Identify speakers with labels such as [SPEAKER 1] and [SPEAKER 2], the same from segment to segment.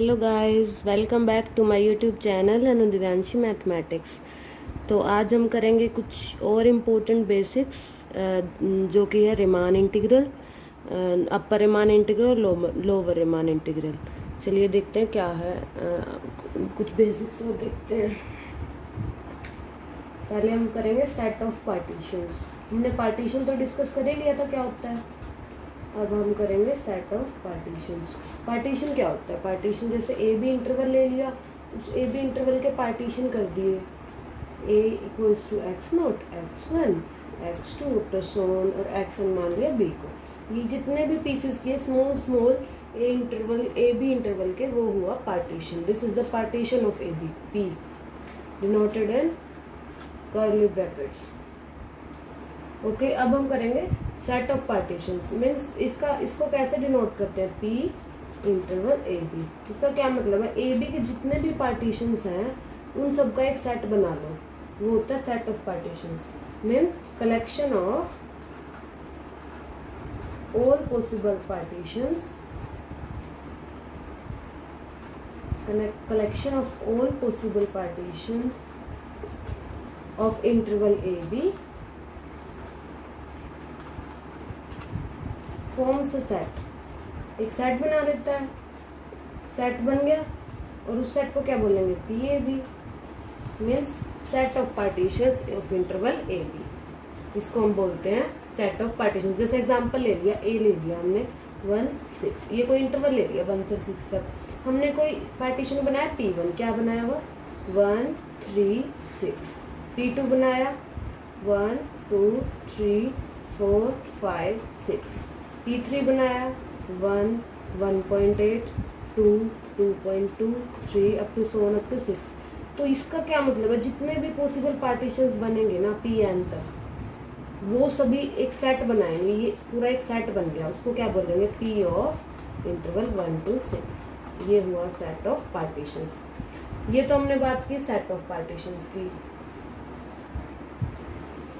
[SPEAKER 1] Hello guys, welcome back to my YouTube channel Anudivyanshi mathematics. तो आज हम करेंगे कुछ और इम्पोर्टेंट बेसिक्स जो कि है Riemann integral, upper Riemann integral और लोअर रीमान इंटीग्रल। चलिए देखते हैं क्या है। कुछ बेसिक्स और देखते हैं। पहले हम करेंगे सेट ऑफ पार्टीशंस। हमने पार्टीशन तो डिस्कस कर ही लिया था क्या होता है। अब हम करेंगे सेट ऑफ पार्टीशंस। पार्टीशन क्या होता है? पार्टीशन जैसे ए बी इंटरवल ले लिया, उस ए बी इंटरवल के पार्टीशन कर दिए। A equals to X naught, x1, x2 plus on और xn मान लिया b को। ये जितने भी पीसेस किए small small A B interval के, वो हुआ partition. This is the partition of A B, p denoted in curly brackets. Okay, अब हम करेंगे सेट ऑफ पार्टीशंस। मीन्स इसको कैसे डिनोट करते हैं? P interval A B. इसका क्या मतलब है? ए बी के जितने भी पार्टीशंस हैं उन सब का एक सेट बना लो, वो होता है set of partitions. Means collection of all possible partitions, collection of all possible partitions of interval AB forms a set। एक सेट बना लेता है, सेट बन गया और उस सेट को क्या बोलेंगे? P A B. Means set of partitions of interval A B, इसको हम बोलते हैं सेट ऑफ पार्टीशंस। जैसे एग्जांपल ले लिया, ए ले लिया हमने 1 6, ये कोई इंटरवल ले लिया 1 से 6 तक। हमने कोई पार्टीशन बनाया P1, क्या बनाया हुआ 1 3 6। P2 बनाया 1 2 3 4 5 6। P3 बनाया 1 1.8 2 2.2 3 up to so on up to 6। तो इसका क्या मतलब है? जितने भी पॉसिबल पार्टीशंस बनेंगे ना Pn तक, वो सभी एक सेट बनाएंगे। ये पूरा एक सेट बन गया, उसको क्या बोलेंगे? P of interval 1 to 6। ये हुआ सेट ऑफ पार्टीशंस। ये तो हमने बात की सेट ऑफ पार्टीशंस की।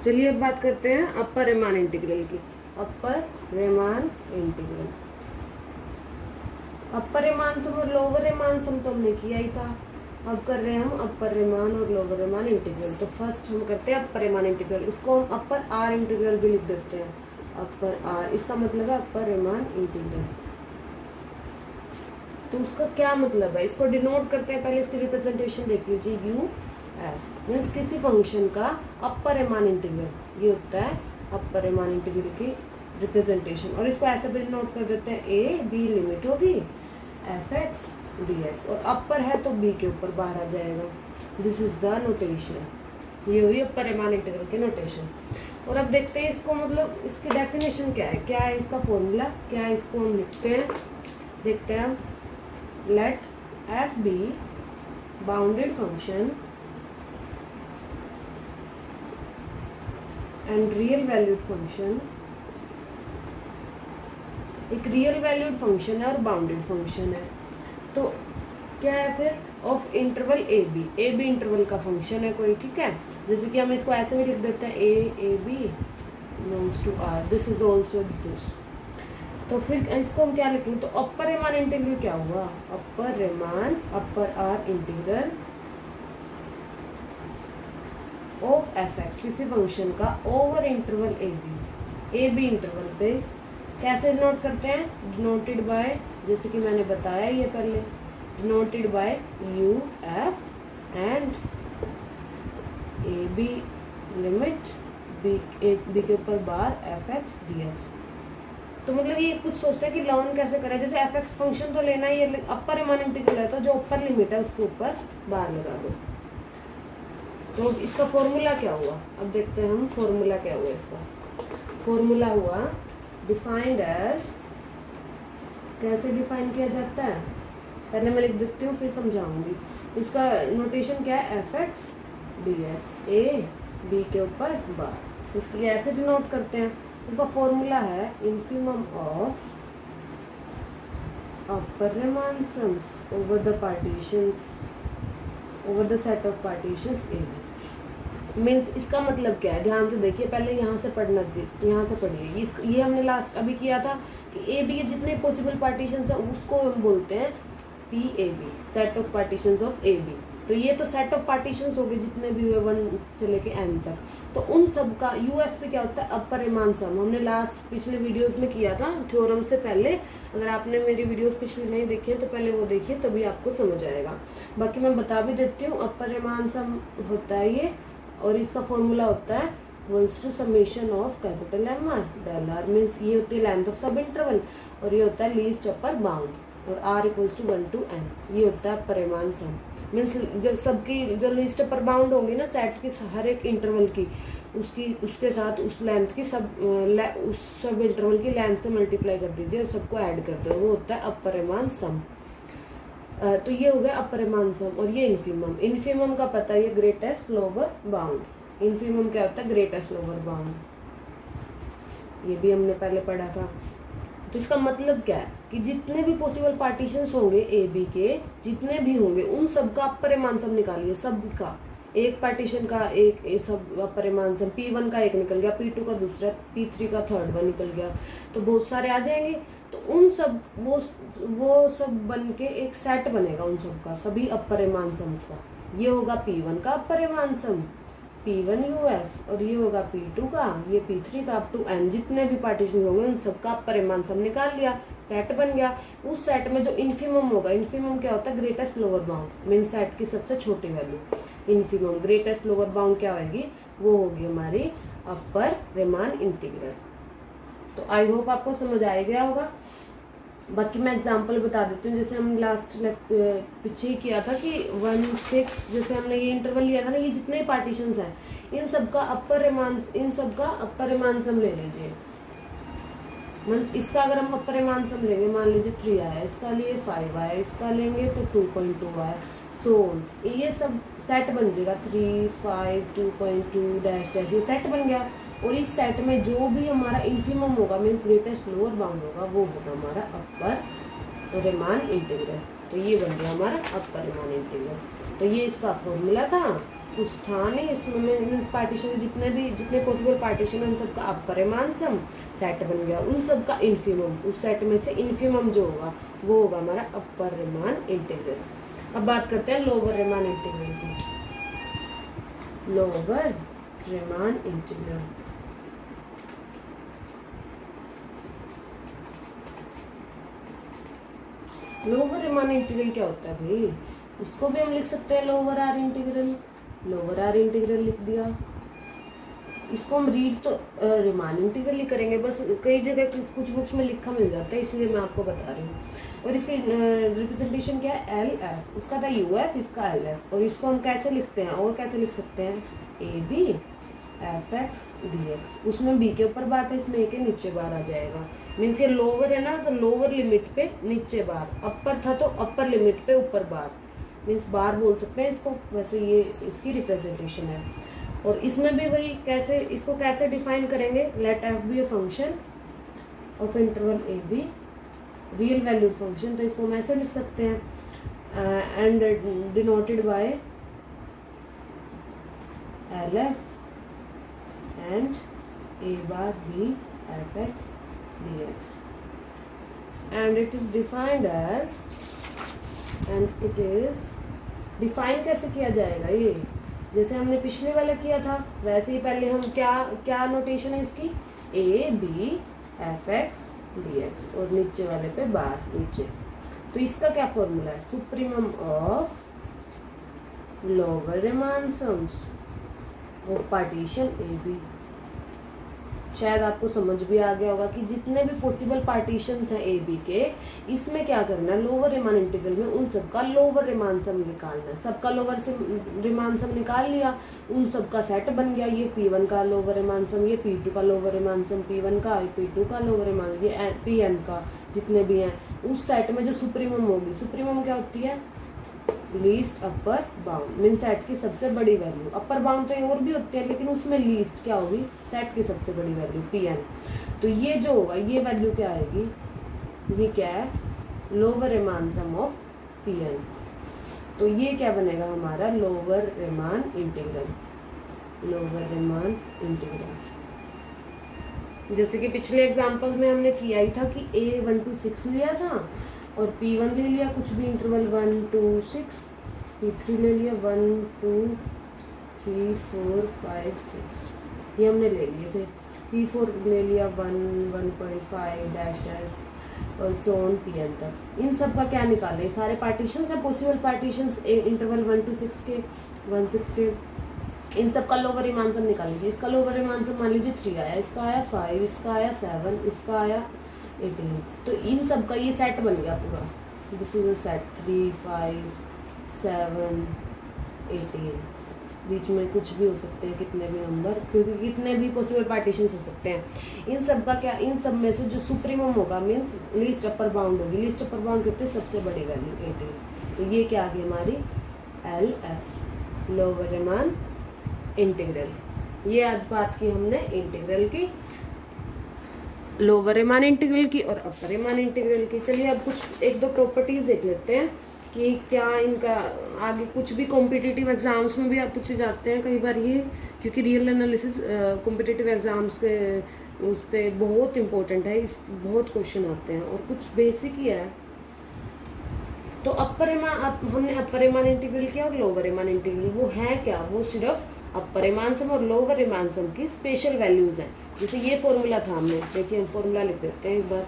[SPEAKER 1] चलिए अब बात करते हैं अपर रीमान इंटीग्रल की। अपर रीमान इंटीग्रल, अपर रीमान सम और लोअर रीमान सम तो हमने किया ही था। अब कर रहे हैं हम अपर रीमान और लोअर रीमान इंटीग्रल। तो फर्स्ट हम करते हैं अपर रीमान इंटीग्रल। इसको हम अपर आर इंटीग्रल भी लिख देते हैं। अपर आर, इसका मतलब है अपर रीमान इंटीग्रल। तो उसका क्या मतलब है? इसको डिनोट करते हैं। पहले इसकी रिप्रेजेंटेशन देख लीजिए, यू एफ मीन्स किसी फंक्शन का अपर रीमान इंटीग्रल। ये होता है अपर रीमान इंटीग्रल की रिप्रेजेंटेशन। और इसको ऐसे भी डिनोट कर देते हैं, ए बी लिमिट होगी एफ एक्स डी एक्स, और अपर है तो बी के ऊपर बाहर आ जाएगा। This is the notation. ये हुई अपर रीमान इंटीग्रल की नोटेशन। और अब देखते हैं इसको, मतलब इसकी डेफिनेशन क्या है, क्या है इसका फॉर्मूला, क्या है, इसको हम लिखते हैं। देखते हैं हम। Let f be bounded function and real valued function। एक रियल वैल्यूड फंक्शन है और बाउंडेड फंक्शन है। तो क्या है फिर? Of interval A B interval का फंक्शन है कोई, ठीक है। जैसे कि हम इसको ऐसे भी लिख देते हैं, A B belongs to R, this is also this. तो फिर इसको हम क्या लिखेंगे? तो अपर रीमान इंटीग्रल क्या हुआ? Upper Riemann upper R integral of F X, किसी फंक्शन का over interval A B interval पे कैसे डिनोट करते हैं? डिनोटेड बाय, जैसे कि मैंने बताया ये पहले, denoted by U F and A B limit B के ऊपर bar F X D X. तो मतलब ये कुछ सोचता है कि लर्न कैसे करें। जैसे एफ एक्स फंक्शन तो लेना ही है, अपर रीमान इंटीग्रल है तो जो ऊपर लिमिट है उसके ऊपर बार लगा दो। तो इसका फॉर्मूला क्या हुआ? अब देखते हैं हम फॉर्मूला क्या हुआ इसका। फॉर्मूला हुआ डिफाइंड एज, कैसे डिफाइन किया जाता है पहले मैं लिख देती हूँ, फिर समझाऊंगी। इसका नोटेशन क्या है? F X D X, A B के ऊपर बार। इसके लिए ऐसे डिनोट करते हैं। इसका फॉर्मूला है infimum of upper Riemann sums over the partitions over the set of partitions A B. Means इसका मतलब क्या है? ध्यान से देखिए, पहले यहाँ से पढ़ना, यहाँ से पढ़िए। ये हमने लास्ट अभी किया था कि ए बी के जितने पॉसिबल पार्टीशंस है उसको हम बोलते हैं P A B, set of partitions of A B. तो ये तो सेट ऑफ पार्टीशंस हो गए जितने भी हुए 1 से लेके n तक। तो उन सब का यूएफपी क्या होता है, अपर रिमान सम। हमने लास्ट पिछले वीडियोस में किया था थ्योरम से पहले। अगर आपने मेरी वीडियोस पिछली नहीं देखी है तो पहले वो देखिए, तभी आपको समझ आएगा। बाकी मैं बता भी देती हूँ, अपर रिमान सम होता है ये, और इसका फॉर्मूला होता है equals to summation of capital M R del R. Means ये होती है लेंथ ऑफ सब इंटरवल, और ये होता है लीस्ट अपर बाउंड, और R equals to 1 to n। ये होता है अपर रिमान सम। मीन्स जब सबकी जो लिस्ट अपर बाउंड होंगी ना सेट की, हर एक इंटरवल की, उसके साथ उस लेंथ की उस सब इंटरवल की लेंथ से मल्टीप्लाई कर दीजिए और सबको ऐड कर दो, वो होता है अपर रिमान सम। तो ये हो गया अपर रिमान सम। और ये इन्फीमम, इन्फीमम का पता है, ये ग्रेटेस्ट लोअर बाउंड। इन्फीमम क्या होता है, ग्रेटेस्ट लोअर बाउंड, ये भी हमने पहले पढ़ा था। तो इसका मतलब क्या है कि जितने भी पॉसिबल पार्टीशंस होंगे ए बी के, जितने भी होंगे उन सब का अपर रिमान सम निकालिए। सब का एक पार्टीशन का एक सब अपर रिमान सम, P1 का एक निकल गया, P2 का दूसरा, P3 का थर्ड वन निकल गया, तो बहुत सारे आ जाएंगे। तो उन सब वो सब बन के एक सेट बनेगा उन सब का, सभी अपर रिमान सम्स का। ये होगा P1 का अपर रिमान सम, P1 UF, और ये होगा P2 का, ये P3 का, अप टू n जितने भी पार्टीशन होंगे उन सबका अपर रिमान सम निकाल लिया, सेट बन गया। उस सेट में जो इन्फीमम होगा, इन्फीमम क्या होता है, greatest lower bound, mean set की सबसे छोटी value. Infimum greatest lower bound क्या होगी, वो होगी हमारी अपर रिमान इंटीग्रल। तो आई होप आपको समझ आ गया होगा। बाकी मैं एग्जांपल बता देती हूँ, जैसे हम लास्ट पीछे ही किया था कि 1 6, जैसे हमने ये इंटरवल लिया था ना, ये जितने पार्टीशंस हैं इन सबका अपर रिमान सम ले लीजिए। मीन्स इसका अगर हम अपर रिमान सम लेंगे, मान लीजिए 3 आया, इसका लिए 5 आया, इसका लेंगे तो 2.2 आया, सो ये सब सेट बन जाएगा। 3 5 2.2 डैश डैश, ये सेट बन गया। और इस सेट में जो भी हमारा इन्फीमम होगा, मीन्स ग्रेटेस्ट लोअर बाउंड होगा, वो होगा हमारा अपर रिमान इंटीग्रल। तो ये बन गया हमारा अपर रिमान इंटीग्रल। तो ये इसका फॉर्मूला था, कुछ था नहीं इसमें। मीन्स पार्टीशन जितने पॉसिबल पार्टीशन है उन सबका अपर रिमान सम सेट बन गया, उन सबका इन्फीमम, उस सेट में से इन्फीमम जो होगा वो होगा हमारा अपर रिमान इंटीग्रल। अब बात करते हैं लोअर रिमान इंटीग्रल की। Lower Riemann integral, lower Riemann integral क्या होता है भाई, उसको भी हम लिख सकते हैं lower R integral. Lower R integral लिख दिया, इसको हम रीड तो रिमान इंटीग्रल ही करेंगे, बस कई जगह कुछ बुक्स में लिखा मिल जाता है, इसलिए मैं आपको बता रही हूँ। और इसकी रिप्रेजेंटेशन क्या है, एल एफ, उसका था यू एफ, इसका एल एफ। और इसको हम कैसे लिखते हैं, और कैसे लिख सकते हैं, A B F X D X. उसमें बी के ऊपर बार था, इसमें ए के नीचे बार आ जाएगा। मीन्स ये लोअर है ना, तो लोअर लिमिट पे नीचे बार, अपर था तो अपर लिमिट पे ऊपर बार, मीन्स बार बोल सकते हैं इसको। वैसे ये इसकी रिप्रेजेंटेशन है। और इसमें भी वही कैसे, इसको कैसे डिफाइन करेंगे, let F be a function of interval A B, real valued function. तो इसको हम ऐसे लिख सकते हैं, and denoted by L F and A bar B F X dx, and it is defined as, and it is define कैसे किया जाएगा, ये जैसे हमने पिछले वाला किया था वैसे ही पहले हम क्या नोटेशन है इसकी, A B F X D X, और नीचे वाले पे बार नीचे। तो इसका क्या फॉर्मूला है, supremum of lower Riemann sums of partition A B. शायद आपको समझ भी आ गया होगा कि जितने भी पॉसिबल पार्टीशंस हैं ए बी के, इसमें क्या करना है, लोअर रिमान इंटीग्रल में उन सबका लोअर रिमान सम निकालना है। सबका लोअर रिमान सम निकाल लिया, उन सबका सेट बन गया। ये P1 का लोअर रिमान सम, ये P2 का लोअर रिमान सम, P1 का, P2 का लोअर रिमान, ये Pn का, जितने भी हैं उस सेट में जो सुप्रीमम होगी, सुप्रीमम क्या होती है, least upper bound, mean set की सबसे बड़ी वैल्यू। अपर बाउंड तो और भी होते हैं, लेकिन उसमें लीस्ट क्या होगी, सेट की सबसे बड़ी वैल्यू Pn। तो ये जो होगा, ये वैल्यू क्या आएगी, ये क्या है, lower Riemann sum of Pn। तो ये क्या बनेगा हमारा lower Riemann integral, lower Riemann integral. जैसे कि पिछले एग्जांपल्स में हमने किया ही था कि A 1 to 6 लिया था, और P1 ले लिया कुछ भी इंटरवल 1 2 6, P3 ले लिया 1 2 3 4 5 6, ये हमने ले लिए थे। P4 ले लिया 1 1.5 डैश डैश और सो ऑन Pn तक। इन सब का क्या निकालें, सारे पार्टीशन है पॉसिबल पार्टीशन इंटरवल 1 to 6 के 1 6 के, इन सब का लोअर रीमान सम निकालेंगे। इसका लोअर रीमान सम मान लीजिए 3 आया, इसका आया 5, इसका आया 7, इसका आया 18। तो इन सब का ये सेट बन गया पूरा। दिस इज अ सेट 3 5 7 18, बीच में कुछ भी हो सकते हैं, कितने भी नंबर, क्योंकि कितने भी पॉसिबल पार्टीशन हो सकते हैं। इन सब का क्या, इन सब में से जो सुप्रीमम होगा मीन्स लीस्ट अपर बाउंड होगी। लीस्ट अपर बाउंड कितने, सबसे बड़ी वैल्यू 18। तो ये क्या आ गई हमारी LF, लोअर रीमान इंटीग्रल। ये आज बात की हमने इंटीग्रल की, लोअर रीमान इंटीग्रल की और अपर रीमान इंटीग्रल की। चलिए अब कुछ एक दो प्रॉपर्टीज देख लेते हैं कि क्या इनका आगे कुछ भी कॉम्पिटिटिव एग्जाम्स में भी आप पूछे जाते हैं कई बार ये, क्योंकि रियल एनालिसिस कॉम्पिटिटिव एग्जाम्स के उस पर बहुत इंपॉर्टेंट है, इस बहुत क्वेश्चन आते हैं और कुछ बेसिक ही है। तो हमने अपर रीमान इंटीग्रल किया और लोअर रीमान इंटीग्रल, वो है क्या, वो सिर्फ अपर रीमान सम और लोअर रीमान सम की स्पेशल वैल्यूज हैं। जैसे ये फॉर्मूला था हमने, देखिए हम फॉर्मूला लिख देते हैं एक बार,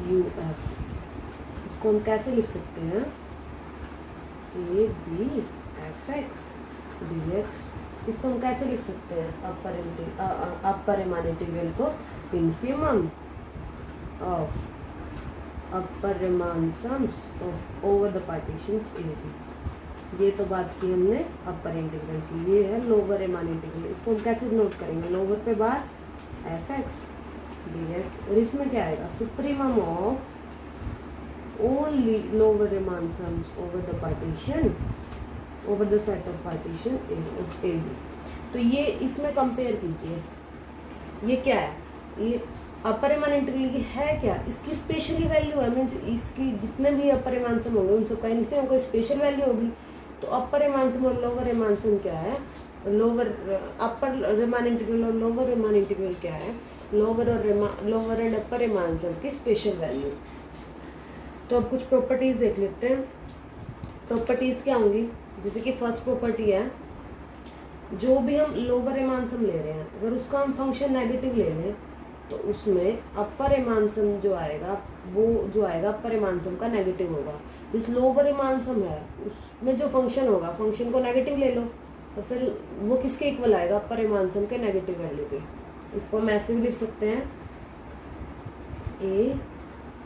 [SPEAKER 1] UF, इसको हम कैसे लिख सकते हैं, ABFX dx। इसको हम कैसे लिख सकते हैं, अपर रीमान इंटीग्रल को infimum of upper Riemann sums of over the partitions AB। ये तो बात की हमने अपर इंटीग्रल की। ये है लोअर रीमान इंटीग्रल, इसको हम कैसे नोट करेंगे, लोअर पे बार fx dx, और इसमें क्या आएगा, supremum of all lower Riemann sums over the partition, over the set of partition of AB। तो ये इसमें कंपेयर कीजिए, ये क्या है, ये अपर रीमान इंटीग्रल की है क्या, इसकी स्पेशली वैल्यू है, मीन्स इसकी जितने भी अपर रीमान सम होंगे उन सबका इनफिनिटी कोई स्पेशल वैल्यू होगी। तो अपर रीमान सम और लोअर रीमान सम क्या है, अपर रीमान इंटीग्रल और लोअर रीमान इंटीग्रल क्या है, लोअर एंड अपर रीमान सम की स्पेशल वैल्यू। तो अब कुछ प्रॉपर्टीज देख लेते हैं। प्रॉपर्टीज क्या होंगी, जैसे कि फर्स्ट प्रॉपर्टी है, जो भी हम लोअर रीमान सम ले रहे हैं अगर उसका हम फंक्शन नेगेटिव ले लें तो उसमें अपर रीमान सम जो आएगा वो जो आएगा अपर रीमान सम का नेगेटिव होगा। इस लोअर रीमान सम है उसमें जो फंक्शन होगा, फंक्शन को नेगेटिव ले लो तो फिर वो किसके इक्वल आएगा, अपर रीमान सम के नेगेटिव वैल्यू के। इसको हम ऐसे भी लिख सकते हैं, A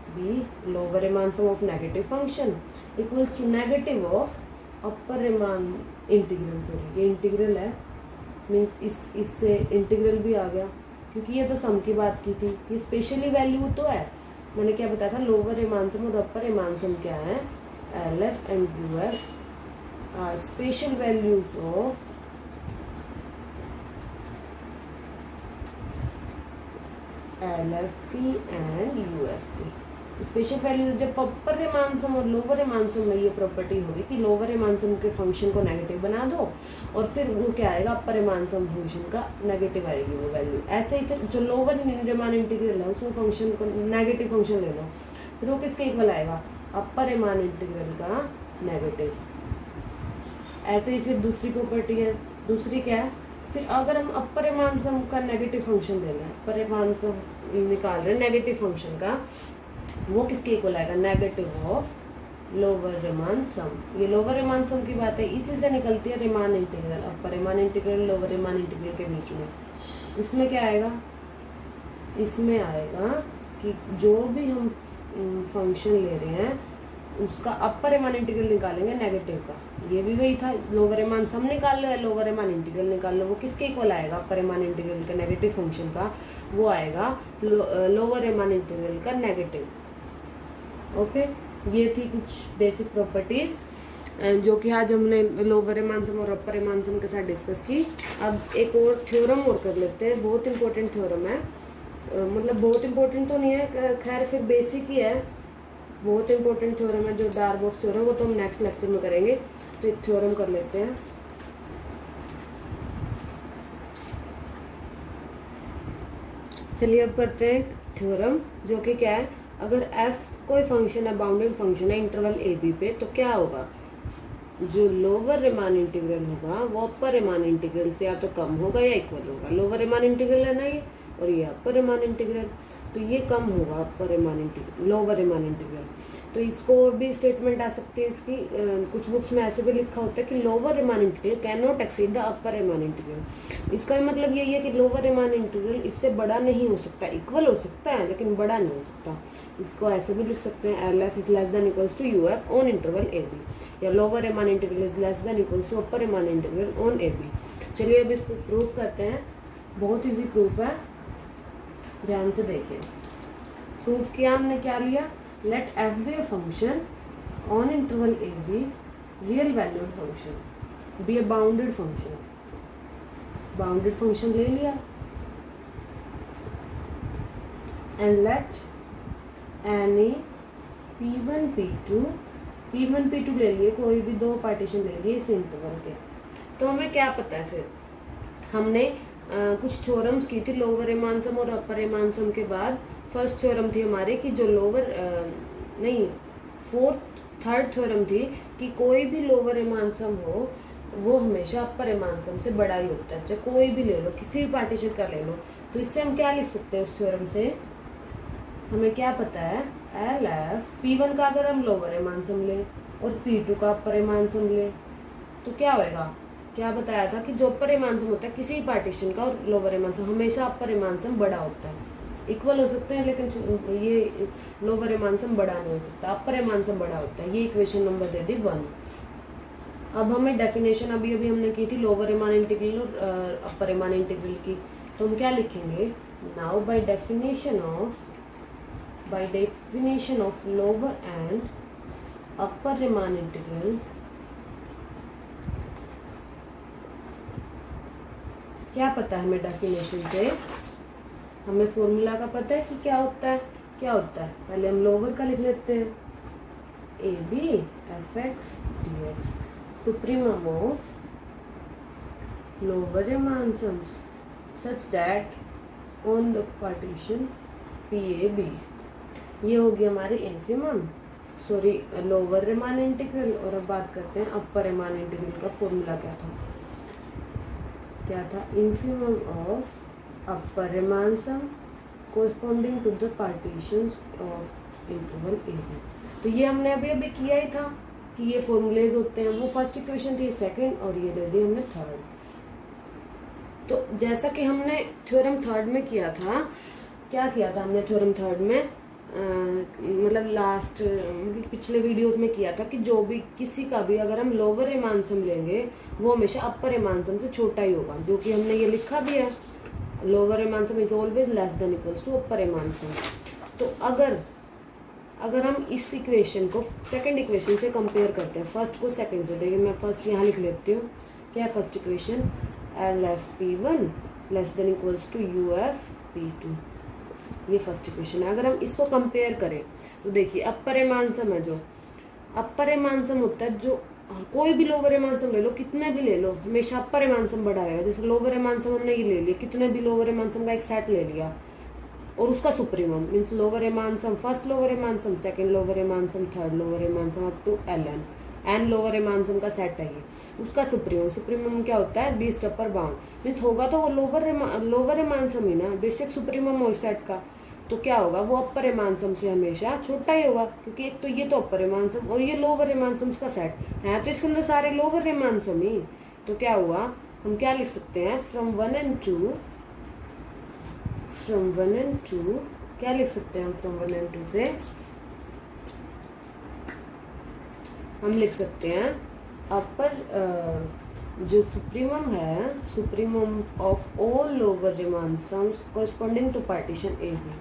[SPEAKER 1] B lower Riemann sum of negative function equals to negative of upper Riemann integral. Sorry ये इंटीग्रल है, मीन्स इससे इंटीग्रल भी आ गया, क्योंकि ये तो सम की बात की थी, ये स्पेशली वैल्यू तो है। मैंने क्या बताया था, लोअर रीमान सम और अपर रीमान सम क्या है, LF and UF are special values of LFP and UFP। Special values जब अपर रीमान सम और लोअर रीमान सम में ये प्रॉपर्टी होगी कि लोअर रीमान सम के फंक्शन को नेगेटिव बना दो और फिर वो क्या आएगा, अपर रीमान सम फंक्शन का नेगेटिव आएगी वो वैल्यू। ऐसे ही फिर जो लोअर रीमान इंटीग्रल है उसमें फंक्शन को नेगेटिव फंक्शन ले लो, फिर वो किसके इक्वल आएगा, अपर रीमान इंटीग्रल का नेगेटिव। ऐसे ही फिर दूसरी प्रॉपर्टी है, दूसरी क्या है, फिर अगर हम अपर रीमान सम का नेगेटिव फंक्शन ले लें, अपर रीमान सम निकाल रहे हैं नेगेटिव फंक्शन का, वो किसके इक्वल आएगा, नेगेटिव ऑफ लोअर रीमान सम। ये लोअर रीमान सम की बात है, इसी से निकलती है Riemann integral, upper Riemann integral lower Riemann integral के बीच में। इसमें क्या आएगा, इसमें आएगा कि जो भी हम फंक्शन ले रहे हैं उसका अपर रीमान इंटीग्रल निकालेंगे नेगेटिव का। ये भी वही था, लोअर रीमान सम निकाल लो या लोअर रीमान इंटीग्रल निकाल लो, वो किसके इक्वल आएगा, अपर रीमान इंटीग्रल का नेगेटिव फंक्शन का, वो आएगा लोअर रीमान इंटीग्रल का नेगेटिव। ओके, ये थी कुछ बेसिक प्रॉपर्टीज जो कि आज हमने लोअर रीमान सम और अपर रीमान सम के साथ डिस्कस की। अब एक और थ्योरम और कर लेते हैं, बहुत इंपॉर्टेंट थ्योरम है, मतलब बहुत इंपॉर्टेंट तो नहीं है, खैर फिर बेसिक ही है, बहुत इंपॉर्टेंट थ्योरम है जो डार्बोक्स थ्योरम, वो तो हम नेक्स्ट लेक्चर में करेंगे। तो एक थ्योरम कर लेते हैं। चलिए अब करते हैं थ्योरम जो कि क्या है, अगर एफ कोई फंक्शन है, बाउंडेड फंक्शन है इंटरवल ए बी पे, तो क्या होगा, जो लोअर रीमान इंटीग्रल होगा वो अपर रीमान इंटीग्रल से या तो कम होगा या इक्वल होगा। लोअर रीमान इंटीग्रल है ना ये, और ये अपर रीमान इंटीग्रल, तो ये कम होगा upper Riemann integral, lower Riemann integral. तो इसको और भी स्टेटमेंट आ सकती है इसकी, कुछ बुक्स में ऐसे भी लिखा होता है कि lower Riemann integral can not exceed the upper Riemann integral. इसका मतलब यही है कि लोअर रीमान इंटीग्रल इससे बड़ा नहीं हो सकता, इक्वल हो सकता है लेकिन बड़ा नहीं हो सकता। इसको ऐसे भी लिख सकते हैं, L F is less than equals to U F on interval A B, या lower Riemann integral is less than equals to upper Riemann integral on A B. चलिए अब इसको प्रूफ करते हैं, बहुत इजी प्रूफ है, ध्यान से देखिए। प्रूफ किया हमने, क्या लिया, let F be a function on interval A B real valued function be a bounded function. Bounded function ले लिया, and let any P1 P2 ले लिए, कोई भी दो पार्टीशन ले लिए इस इंटरवल के। तो हमें क्या पता है, फिर हमने कुछ थ्योरम्स की थी लोअर रीमान सम और अपर रीमान सम के बाद। फर्स्ट थ्योरम थी हमारी कि जो थर्ड थ्योरम थी कि कोई भी लोअर रीमान सम हो वो हमेशा अपर रीमान सम से बड़ा ही होता है, चाहे कोई भी ले लो, किसी भी पार्टीशन का ले लो। तो इससे हम क्या लिख सकते हैं, उस थ्योरम से हमें क्या पता है, एल एफ P1 का अगर हम लोअर रीमान सम ले और P2 का अपर रीमान सम ले तो क्या होएगा, क्या बताया था कि जो अपर रीमान सम होता है किसी पार्टीशन का और लोअर रीमान सम, हमेशा अपर रीमान सम बड़ा होता है। इक्वल हो सकते हैं लेकिन ये लोअर रीमान सम बड़ा नहीं हो सकता, अपर रीमान सम बड़ा होता है। ये इक्वेशन नंबर दे दी 1। अब हमें डेफिनेशन अभी हमने की थी लोअर रीमान इंटीग्रल और अपर रीमान इंटीग्रल की, तो हम क्या लिखेंगे, now by definition of lower and upper Riemann integral, क्या पता है हमें डेफिनेशन से, हमें फॉर्मूला का पता है कि क्या होता है, पहले हम लोअर का लिख लेते हैं, A B F X D X supremum of lower Riemann sums such that on the partition P A B. ये होगी हमारी इन्फीमम, लोअर रीमान इंटीग्रल। और अब बात करते हैं अपर रीमान इंटीग्रल का फॉर्मूला क्या था, infimum of upper Riemann sum corresponding to the partitions of interval A B. तो ये हमने अभी किया ही था कि ये फॉर्मूलेज होते हैं, वो फर्स्ट इक्वेशन थी, सेकंड, और ये दे दी हमने थर्ड। तो जैसा कि हमने थ्योरम थर्ड में किया था, क्या किया था हमने थ्योरम थर्ड में, पिछले वीडियोस में किया था कि जो भी किसी का भी अगर हम लोअर रीमान सम लेंगे वो हमेशा अपर रीमान सम से छोटा ही होगा, जो कि हमने ये लिखा भी है, lower Riemann sum is always less than equals to upper Riemann sum. तो अगर हम इस इक्वेशन को सेकंड इक्वेशन से कंपेयर करते हैं, फर्स्ट को सेकंड से, देखिए मैं फर्स्ट यहाँ लिख लेती हूँ, क्या है first equation, L F P1 less than equals to U F P2, ये फर्स्ट इक्वेशन है। अगर हम इसको कंपेयर करें तो देखिए अपर रीमान सम है, जो अपर रीमान सम होता है, जो कोई भी लोअर रीमान सम ले लो, कितने भी ले लो, हमेशा अपर रीमान सम बड़ा आएगा। जैसे लोअर रीमान सम हमने ये ले लिया, कितने भी लोअर रीमान सम का एक सेट ले लिया और उसका supremum means lower Riemann sum, first lower Riemann sum, second lower Riemann sum, third lower Riemann sum up to N lower Riemann sum का सेट है ये, उसका सुप्रीमम क्या होता है, लीस्ट अपर बाउंड। मीन्स होगा तो वो लोअर रीमान सम ही ना, बेशक सुप्रीमम हो इस सेट का, तो क्या होगा, वो अपर रीमान सम से हमेशा छोटा ही होगा, क्योंकि एक तो ये तो अपर रीमान सम और ये लोअर रीमान सम का सेट है, तो इसके अंदर सारे लोअर रीमान सम ही। तो क्या हुआ, हम क्या लिख सकते हैं, फ्रॉम वन एंड टू क्या लिख सकते हैं हम, फ्रॉम 1 and 2 से हम लिख सकते हैं अपर जो सुप्रीमम है, supremum of all lower Riemann sums corresponding to partition A B,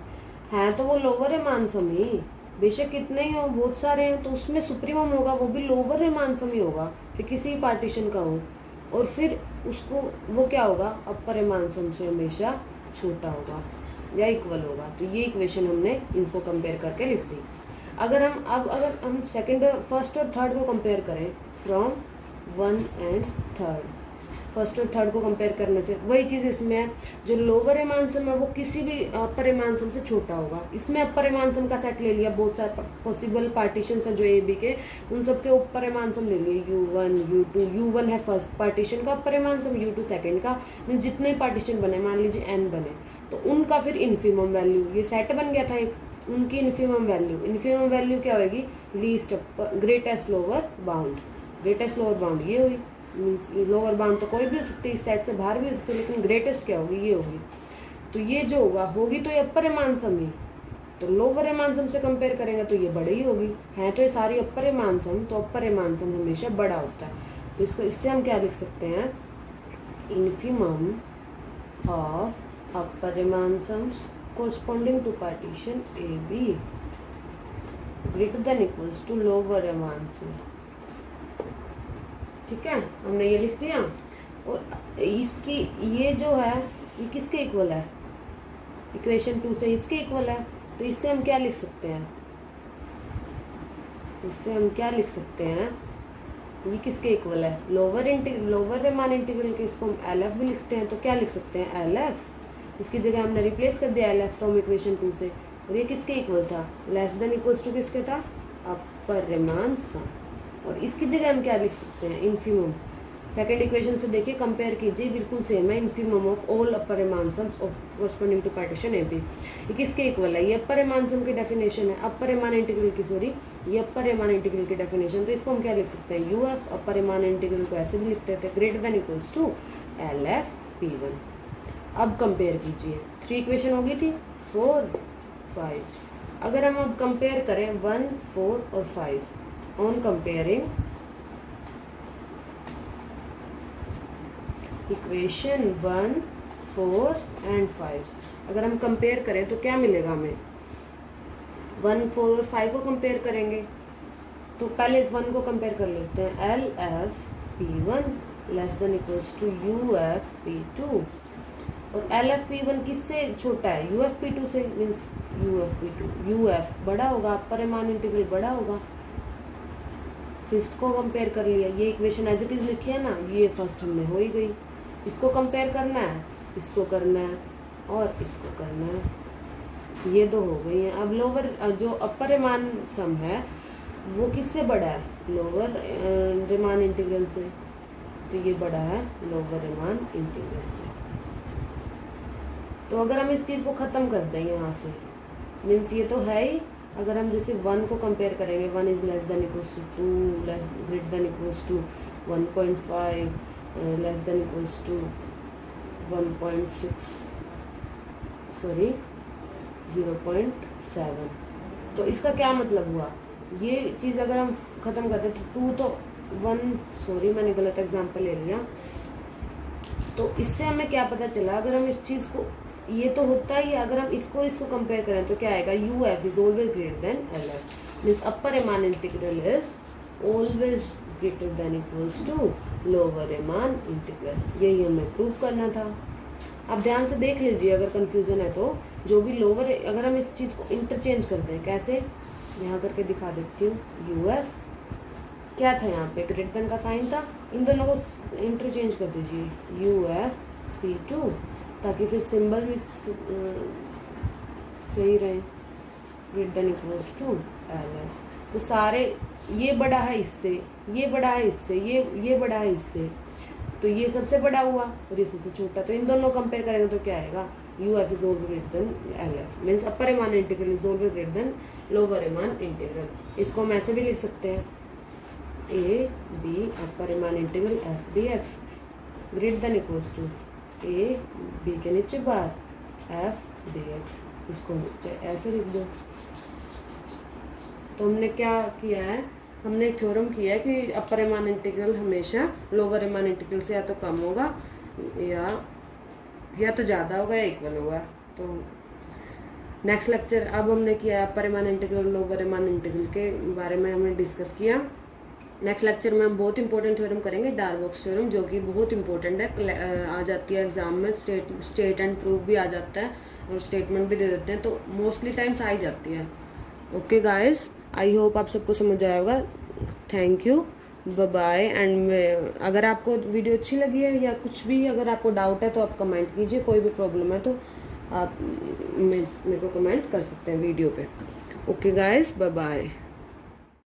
[SPEAKER 1] है तो वो लोअर रीमान सम ही, बेशक कितने ही हो, बहुत सारे हैं, तो उसमें सुप्रीमम होगा वो भी लोअर रीमान सम ही होगा, फिर किसी पार्टीशन का हो, और फिर उसको वो क्या होगा, अपर रीमान सम से हमेशा छोटा होगा या इक्वल होगा। तो ये इक्वेशन हमने इनको कंपेयर करके लिख दी। अगर हम फर्स्ट और थर्ड को कंपेयर करें, फ्रॉम 1 and 3, फर्स्ट और थर्ड को कंपेयर करने से। वही चीज़ इसमें है, जो लोअर एमानसम है वो किसी भी अपर एमानसम से छोटा होगा। इसमें अपर एमानसम का सेट ले लिया, बहुत सारे पॉसिबल पार्टीशन है जो ए बी के, उन सबके ऊपर एमानसम ले लिए, U1 U2, U1 है फर्स्ट पार्टीशन का अपर एमानसम, U2 सेकेंड का, मीन जितने पार्टीशन बने, मान लीजिए n बने, तो उनका फिर इन्फीमम वैल्यू, ये सेट बन गया था एक, उनकी इन्फीमम वैल्यू क्या होगी, least greatest lower bound, greatest lower bound ये हुई, मीन्स लोअर बाउंड तो कोई भी हो सकती है, इस सेट से बाहर भी हो सकती है, लेकिन ग्रेटेस्ट क्या होगी, ये होगी। तो ये जो होगी तो ये अपर एमानसम ही, तो लोअर एमानसम से कंपेयर करेंगे तो ये बड़ी ही होगी, है तो ये सारी अपर एमानसम, तो अपर एमानसम हमेशा बड़ा होता है। तो इसको इससे हम क्या लिख सकते हैं, infimum of upper Riemann sums corresponding to partition AB greater than equals to lower Riemann sum. ठीक है, हमने ये लिख दिया। और इसकी ये जो है ये किसके इक्वल है, इक्वेशन 2 से इसके इक्वल है, तो इससे हम क्या लिख सकते हैं, इससे हम क्या लिख सकते हैं, ये किसके इक्वल है, लोअर रीमान इंटीग्रल के, इसको हम LF भी लिखते हैं, तो क्या लिख सकते हैं LF, इसकी जगह हमने रिप्लेस कर दिया LF फ्रॉम इक्वेशन 2 से, और ये किसके इक्वल था, लेस देन इक्वल्स टू किसके था, अपर रीमान सम, और इसकी जगह हम क्या लिख सकते हैं, इन्फीमम। सेकंड इक्वेशन से देखिए, कंपेयर कीजिए, बिल्कुल सेम है, infimum of all upper Riemann sums of corresponding to partition AB, ये किसके इक्वल है, ये अपर एमानसम की डेफिनेशन है, अपर एमान इंटीग्रल की, सॉरी ये अपर एमान इंटीग्रल की डेफिनेशन, तो इसको हम क्या लिख सकते हैं, UF अपर एमान इंटीग्रल को ऐसे भी लिखते थे, greater than equals to LF P1। अब कंपेयर कीजिए, 3 इक्वेशन हो गई थी, 4 5, अगर हम अब कंपेयर करें 1 4 और 5, ऑन कंपेयरिंग इक्वेशन 1 4 एंड 5, अगर हम कंपेयर करें तो क्या मिलेगा हमें, 1 4 और 5 को कंपेयर करेंगे, तो पहले 1 को कंपेयर कर लेते हैं, LF P1 less than equals to UF P2, और LF P1 किससे छोटा है, UF P2 से, मीन्स UF P2, UF बड़ा होगा, अपर एमान इंटीग्रल बड़ा होगा। फिफ्थ को कंपेयर कर लिया, ये इक्वेशन एज इट इज लिखी है ना, ये फर्स्ट हमने हो ही गई, इसको कंपेयर करना है, इसको करना है और इसको करना है, ये 2 हो गई हैं। अब लोअर जो अपर एमान सम है वो किससे बड़ा है, लोअर रीमान इंटीग्रल से, तो ये बड़ा है लोअर रीमान इंटीग्रल से। तो अगर हम इस चीज़ को ख़त्म कर दें यहाँ से, मीन्स ये तो है ही, अगर हम जैसे 1 को कंपेयर करेंगे, 1 is less than equals to 2 less greater than equals to 1.5 less than equals to 1.6 sorry 0.7, तो इसका क्या मतलब हुआ, ये चीज़ अगर हम ख़त्म करते तो 2 तो 1 सॉरी मैंने गलत एग्जांपल ले लिया, तो इससे हमें क्या पता चला, अगर हम इस चीज़ को, ये तो होता ही है, अगर हम इसको कंपेयर करें तो क्या आएगा, UF is always greater than LF, means upper Riemann integral is always greater than equals to lower Riemann integral, यही हमें प्रूव करना था। आप ध्यान से देख लीजिए, अगर कंफ्यूजन है तो जो भी लोअर, अगर हम इस चीज़ को इंटरचेंज करते हैं, कैसे, यहाँ करके दिखा देती हूँ, UF क्या था यहाँ पे, ग्रेटर देन का साइन था, इन दोनों को इंटरचेंज कर दीजिए, UF P2, ताकि फिर सिंबल भी सही रहे, greater than equals to LF, तो सारे ये बड़ा है इससे, ये बड़ा है इससे, ये बड़ा है इससे, तो ये सबसे बड़ा हुआ और ये सबसे छोटा, तो इन दोनों कंपेयर करेंगे तो क्या आएगा, UF is always greater than LF, means upper Riemann integral is always greater than lower Riemann integral. इसको हम ऐसे भी लिख सकते हैं, AB upper Riemann integral F dx greater than equals to AB के नीचे बार F dx, इसको ऐसे लिख दो। तो हमने क्या किया है, हमने एक थ्योरम किया है कि अपर एमान इंटीग्रल हमेशा लोअर एमान इंटीग्रल से या तो कम होगा या तो ज़्यादा होगा या इक्वल होगा। तो नेक्स्ट लेक्चर, अब हमने किया अपर Riemann integral lower Riemann integral के बारे में हमने डिस्कस किया। नेक्स्ट लेक्चर में हम बहुत इंपॉर्टेंट थ्योरम करेंगे, डार्बॉक्स थ्योरम, जो कि बहुत इंपॉर्टेंट है, आ जाती है एग्जाम में, स्टेट एंड प्रूफ भी आ जाता है और स्टेटमेंट भी दे देते हैं, तो मोस्टली टाइम्स आ ही जाती है। ओके गाइस, आई होप आप सबको समझ आया होगा। Thank you. Bye bye. And अगर आपको वीडियो अच्छी लगी है या कुछ भी अगर आपको डाउट है तो आप कमेंट कीजिए, कोई भी प्रॉब्लम है तो आप मेरे को कमेंट कर सकते हैं वीडियो पे। Okay guys, bye bye.